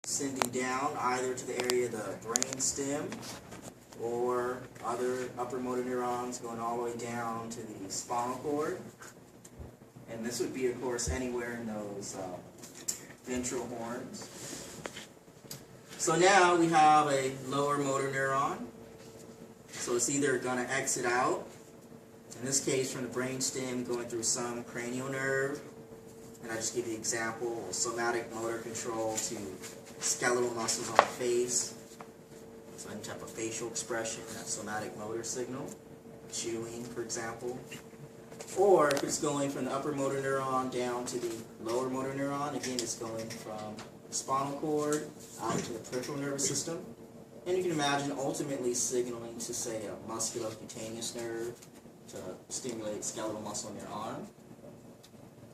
sending down either to the area of the brain stem or other upper motor neurons going all the way down to the spinal cord. And this would be, of course, anywhere in those ventral horns. So now we have a lower motor neuron. So it's either going to exit out, in this case from the brain stem going through some cranial nerve, and I just give you an example, somatic motor control to skeletal muscles on the face, so any type of facial expression, that somatic motor signal, chewing for example. Or if it's going from the upper motor neuron down to the lower motor neuron, again it's going from the spinal cord out to the peripheral nervous system. And you can imagine ultimately signaling to, say, a musculocutaneous nerve to stimulate skeletal muscle in your arm.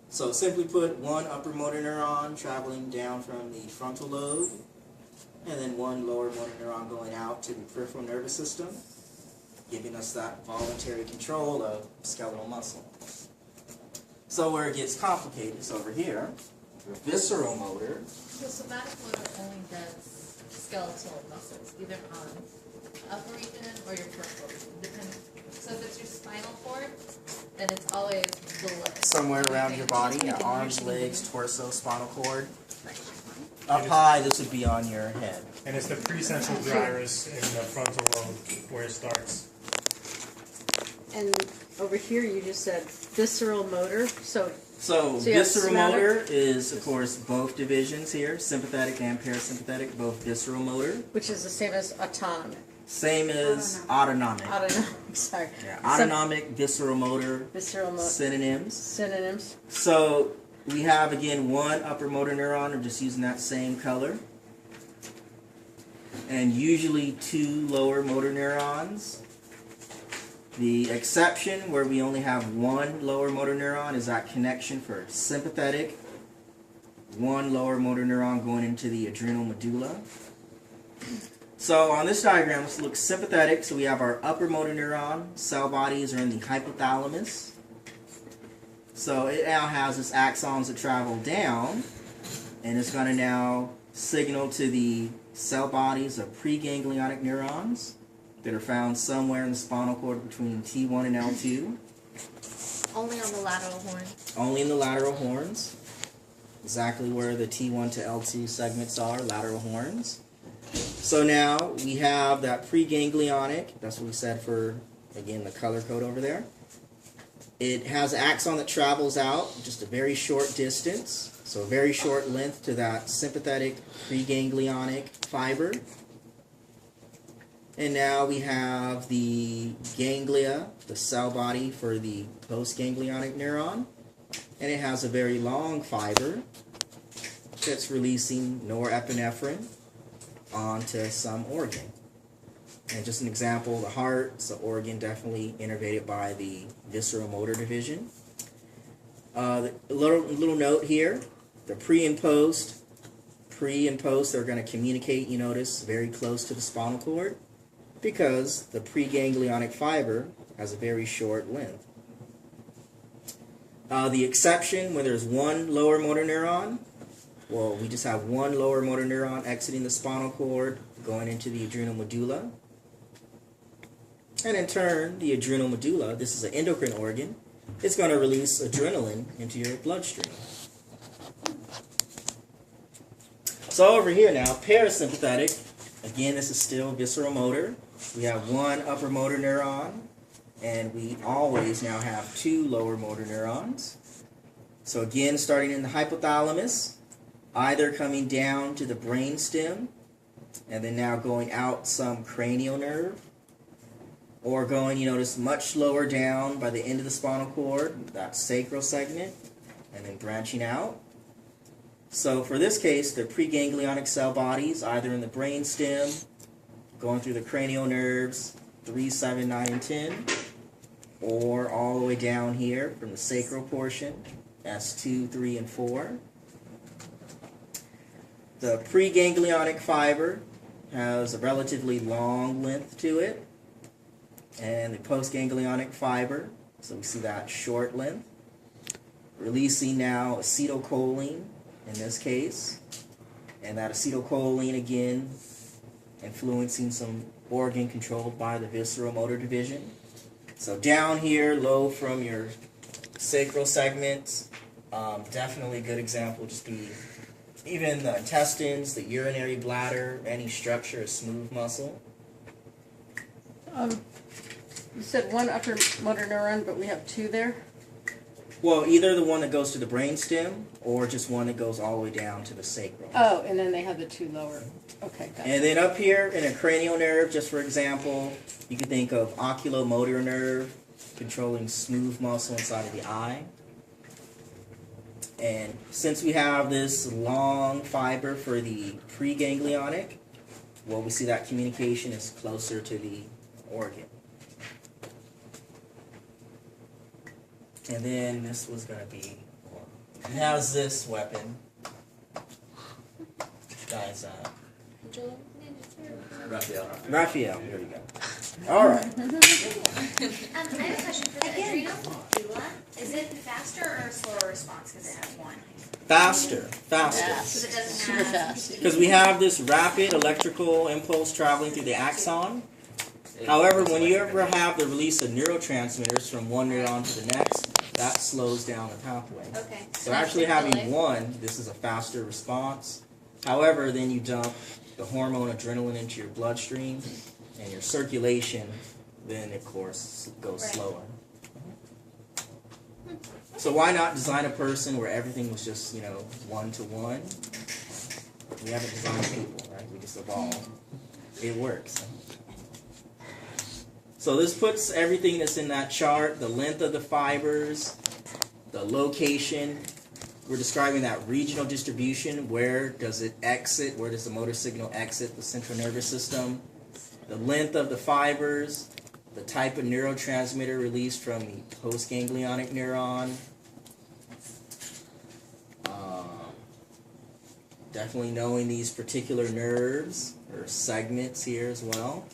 So simply put, one upper motor neuron traveling down from the frontal lobe, and then one lower motor neuron going out to the peripheral nervous system, giving us that voluntary control of skeletal muscle. So where it gets complicated is over here, the visceral motor. So somatic motor only does skeletal muscles, either on the upper region or your peripheral region. So if it's your spinal cord, then it's always below. Somewhere around your body, yeah, arms, legs, torso, spinal cord. Up high, this would be on your head. And it's the precentral gyrus in the frontal lobe where it starts. And over here you just said visceral motor, so Visceral motor is, of course, both divisions here, sympathetic and parasympathetic, both visceral motor. which is the same as autonomic. Same as autonomic. Autonomic, sorry. Yeah, autonomic, visceral motor, Visceral motor. synonyms. Synonyms. So we have, again, one upper motor neuron, I'm just using that same color. And usually two lower motor neurons. The exception where we only have one lower motor neuron is that connection for sympathetic. One lower motor neuron going into the adrenal medulla. So on this diagram, let's look sympathetic. So we have our upper motor neuron. Cell bodies are in the hypothalamus. So it now has its axons that travel down, and it's going to now signal to the cell bodies of preganglionic neurons that are found somewhere in the spinal cord between T1 and L2. Only on the lateral horn. Only in the lateral horns. Exactly where the T1 to L2 segments are, lateral horns. So now we have that preganglionic, that's what we said for, again, the color code over there. It has an axon that travels out just a very short distance, so a very short length to that sympathetic preganglionic fiber. And now we have the ganglia, the cell body for the postganglionic neuron. And it has a very long fiber that's releasing norepinephrine onto some organ. And just an example, the heart, it's an organ definitely innervated by the visceral motor division. The little note here, the pre and post, they're going to communicate, you notice, very close to the spinal cord, because the preganglionic fiber has a very short length. The exception, when there's one lower motor neuron, well, we just have one lower motor neuron exiting the spinal cord, going into the adrenal medulla. And in turn, the adrenal medulla, this is an endocrine organ, it's going to release adrenaline into your bloodstream. So over here now, parasympathetic, again, this is still visceral motor. We have one upper motor neuron, and we always now have two lower motor neurons. So again, starting in the hypothalamus, either coming down to the brain stem, and then now going out some cranial nerve, or going, you notice, much lower down by the end of the spinal cord, that sacral segment, and then branching out. So for this case, the preganglionic cell bodies, either in the brain stem, going through the cranial nerves, 3, 7, 9, and 10, or all the way down here from the sacral portion, S2, 3, and 4. The preganglionic fiber has a relatively long length to it, and the postganglionic fiber, so we see that short length, releasing now acetylcholine in this case, And that acetylcholine again, influencing some organ controlled by the visceral motor division. So down here, low from your sacral segments, definitely a good example would just be even the intestines, the urinary bladder, any structure of smooth muscle. You said one upper motor neuron, but we have two there? Well, either the one that goes to the brainstem or just one that goes all the way down to the sacral. Oh, and then they have the two lower. Okay, got it. And then up here in a cranial nerve, just for example, you can think of oculomotor nerve controlling smooth muscle inside of the eye. And since we have this long fiber for the preganglionic, well, we see that communication is closer to the organ. And then this was going to be, how's this weapon? Guys, Raphael, here we go. All right. I have a question for the adrenal medulla. Is it faster or a slower response because it has one? Faster. Because it doesn't Super have. fast. Because we have this rapid electrical impulse traveling through the axon. However, when you ever have the release of neurotransmitters from one neuron to the next, that slows down the pathway. Okay. So actually having one, this is a faster response. However, then you dump the hormone adrenaline into your bloodstream, and your circulation then, of course, goes slower. So why not design a person where everything was just, one-to-one? We haven't designed people, right? We just evolved. It works. So this puts everything that's in that chart, the length of the fibers, the location. We're describing that regional distribution. Where does it exit? Where does the motor signal exit the central nervous system? The length of the fibers, the type of neurotransmitter released from the postganglionic neuron. Definitely knowing these particular nerves or segments here as well.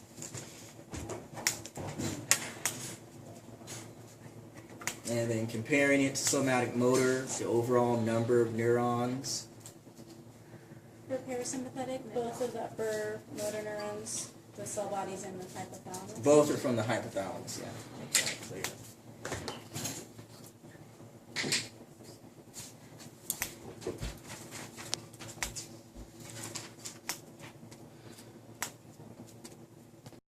And then comparing it to somatic motor, the overall number of neurons. For parasympathetic, both of the upper motor neurons, the cell bodies, and the hypothalamus. Both are from the hypothalamus, yeah. Make that clear.